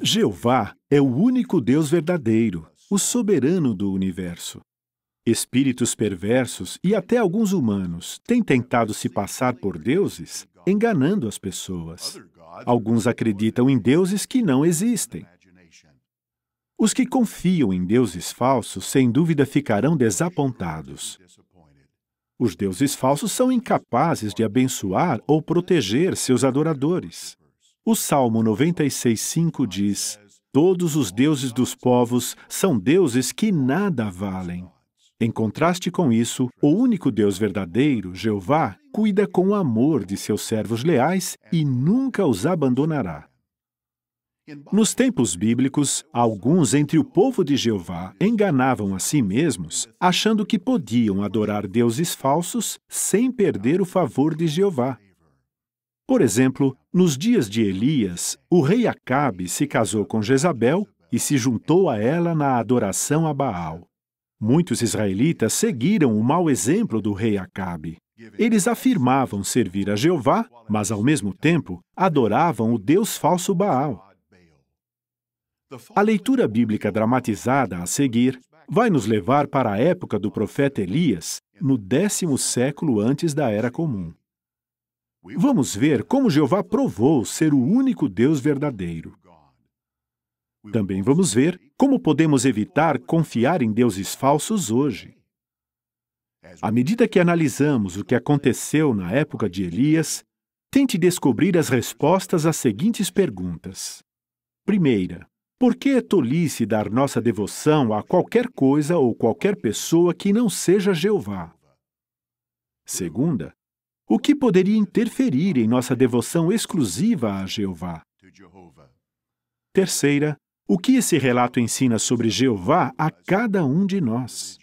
Jeová é o único Deus verdadeiro, o soberano do universo. Espíritos perversos e até alguns humanos têm tentado se passar por deuses, enganando as pessoas. Alguns acreditam em deuses que não existem. Os que confiam em deuses falsos, sem dúvida, ficarão desapontados. Os deuses falsos são incapazes de abençoar ou proteger seus adoradores. O Salmo 96:5 diz: "Todos os deuses dos povos são deuses que nada valem." Em contraste com isso, o único Deus verdadeiro, Jeová, cuida com amor de seus servos leais e nunca os abandonará. Nos tempos bíblicos, alguns entre o povo de Jeová enganavam a si mesmos, achando que podiam adorar deuses falsos sem perder o favor de Jeová. Por exemplo, nos dias de Elias, o rei Acabe se casou com Jezabel e se juntou a ela na adoração a Baal. Muitos israelitas seguiram o mau exemplo do rei Acabe. Eles afirmavam servir a Jeová, mas ao mesmo tempo adoravam o deus falso Baal. A leitura bíblica dramatizada a seguir vai nos levar para a época do profeta Elias, no 10º século antes da Era Comum. Vamos ver como Jeová provou ser o único Deus verdadeiro. Também vamos ver como podemos evitar confiar em deuses falsos hoje. À medida que analisamos o que aconteceu na época de Elias, tente descobrir as respostas às seguintes perguntas. Primeira, por que é tolice dar nossa devoção a qualquer coisa ou qualquer pessoa que não seja Jeová? Segunda, o que poderia interferir em nossa devoção exclusiva a Jeová? Terceira, o que esse relato ensina sobre Jeová a cada um de nós?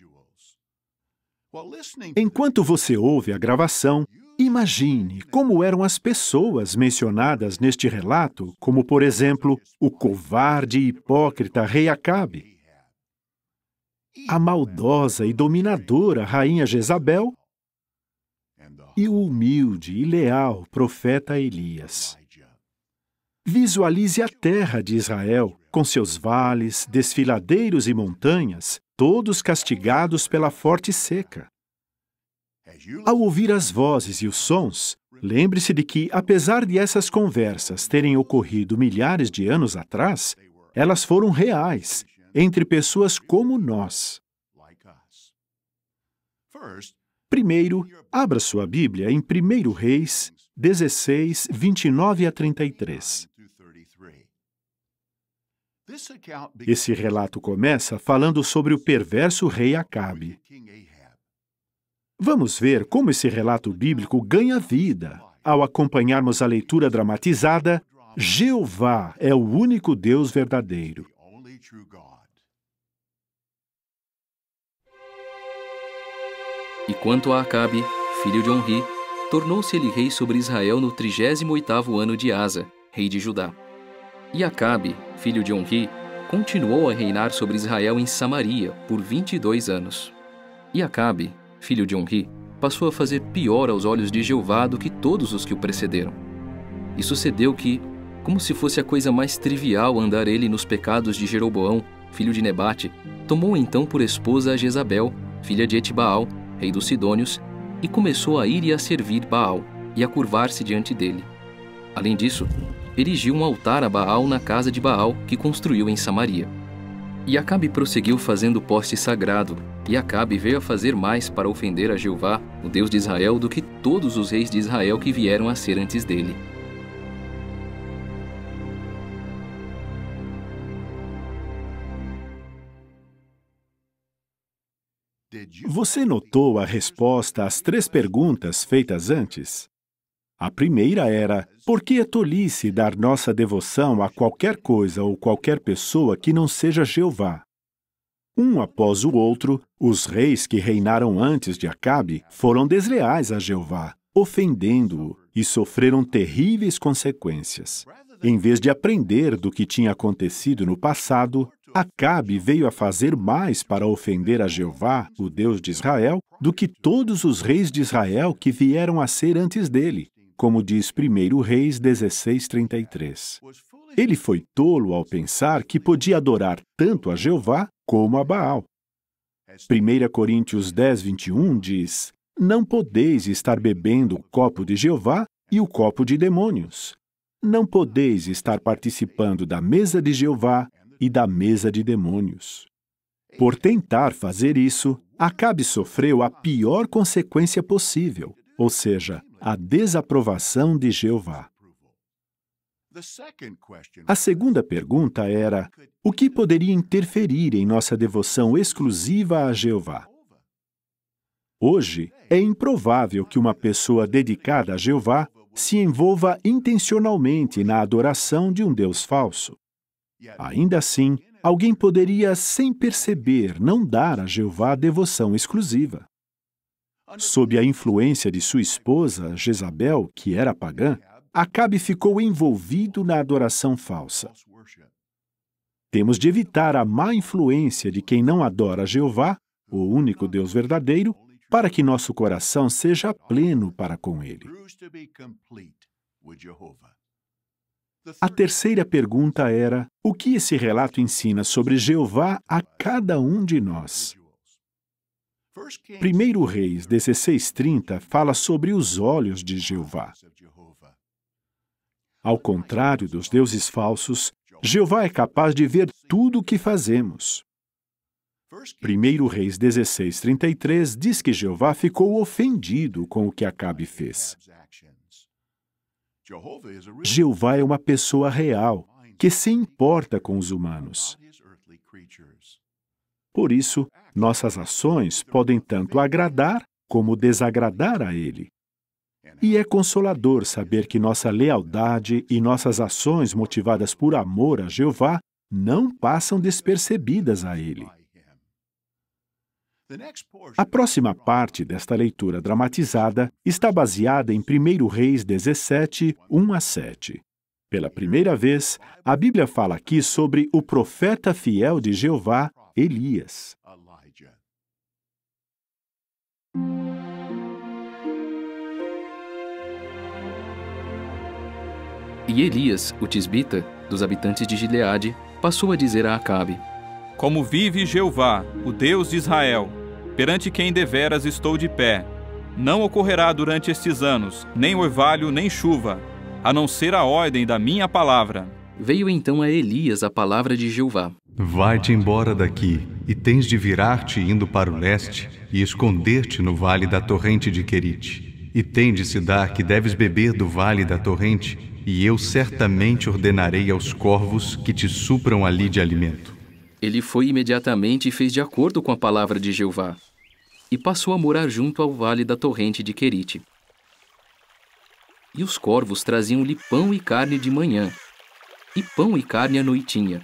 Enquanto você ouve a gravação, imagine como eram as pessoas mencionadas neste relato, como, por exemplo, o covarde e hipócrita rei Acabe, a maldosa e dominadora rainha Jezabel e o humilde e leal profeta Elias. Visualize a terra de Israel, com seus vales, desfiladeiros e montanhas, todos castigados pela forte seca. Ao ouvir as vozes e os sons, lembre-se de que, apesar de essas conversas terem ocorrido milhares de anos atrás, elas foram reais, entre pessoas como nós. Primeiro, abra sua Bíblia em 1 Reis 16, 29 a 33. Esse relato começa falando sobre o perverso rei Acabe. Vamos ver como esse relato bíblico ganha vida ao acompanharmos a leitura dramatizada Jeová é o único Deus verdadeiro. E quanto a Acabe, filho de Onri, tornou-se ele rei sobre Israel no 38º ano de Asa, rei de Judá. E Acabe, filho de Onri, continuou a reinar sobre Israel em Samaria por 22 anos. E Acabe, filho de Onri, passou a fazer pior aos olhos de Jeová do que todos os que o precederam. E sucedeu que, como se fosse a coisa mais trivial andar ele nos pecados de Jeroboão, filho de Nebate, tomou então por esposa a Jezabel, filha de Etbaal, rei dos Sidônios, e começou a ir e a servir Baal, e a curvar-se diante dele. Além disso, erigiu um altar a Baal na casa de Baal, que construiu em Samaria. E Acabe prosseguiu fazendo poste sagrado, e Acabe veio a fazer mais para ofender a Jeová, o Deus de Israel, do que todos os reis de Israel que vieram a ser antes dele. Você notou a resposta às 3 perguntas feitas antes? A primeira era, por que é tolice dar nossa devoção a qualquer coisa ou qualquer pessoa que não seja Jeová? Um após o outro, os reis que reinaram antes de Acabe foram desleais a Jeová, ofendendo-o, e sofreram terríveis consequências. Em vez de aprender do que tinha acontecido no passado, Acabe veio a fazer mais para ofender a Jeová, o Deus de Israel, do que todos os reis de Israel que vieram a ser antes dele, como diz 1 Reis 16:33. Ele foi tolo ao pensar que podia adorar tanto a Jeová como a Baal. 1 Coríntios 10, 21 diz: Não podeis estar bebendo o copo de Jeová e o copo de demônios. Não podeis estar participando da mesa de Jeová e da mesa de demônios. Por tentar fazer isso, Acabe sofreu a pior consequência possível, ou seja, a desaprovação de Jeová. A segunda pergunta era: o que poderia interferir em nossa devoção exclusiva a Jeová? Hoje, é improvável que uma pessoa dedicada a Jeová se envolva intencionalmente na adoração de um Deus falso. Ainda assim, alguém poderia, sem perceber, não dar a Jeová devoção exclusiva. Sob a influência de sua esposa, Jezabel, que era pagã, Acabe ficou envolvido na adoração falsa. Temos de evitar a má influência de quem não adora Jeová, o único Deus verdadeiro, para que nosso coração seja pleno para com Ele. A terceira pergunta era: o que esse relato ensina sobre Jeová a cada um de nós? 1 Reis 16:30 fala sobre os olhos de Jeová. Ao contrário dos deuses falsos, Jeová é capaz de ver tudo o que fazemos. 1 Reis 16:33 diz que Jeová ficou ofendido com o que Acabe fez. Jeová é uma pessoa real, que se importa com os humanos. Por isso, nossas ações podem tanto agradar como desagradar a Ele. E é consolador saber que nossa lealdade e nossas ações motivadas por amor a Jeová não passam despercebidas a Ele. A próxima parte desta leitura dramatizada está baseada em 1 Reis 17, 1-7. Pela primeira vez, a Bíblia fala aqui sobre o profeta fiel de Jeová, Elias. E Elias, o tisbita, dos habitantes de Gileade, passou a dizer a Acabe: Como vive Jeová, o Deus de Israel, perante quem deveras estou de pé, não ocorrerá durante estes anos, nem orvalho, nem chuva, a não ser a ordem da minha palavra. Veio então a Elias a palavra de Jeová: Vai-te embora daqui, e tens de virar-te indo para o leste, e esconder-te no vale da torrente de Querite. E tem de se dar que deves beber do vale da torrente, e eu certamente ordenarei aos corvos que te supram ali de alimento. Ele foi imediatamente e fez de acordo com a palavra de Jeová, e passou a morar junto ao vale da torrente de Querite. E os corvos traziam-lhe pão e carne de manhã, e pão e carne à noitinha,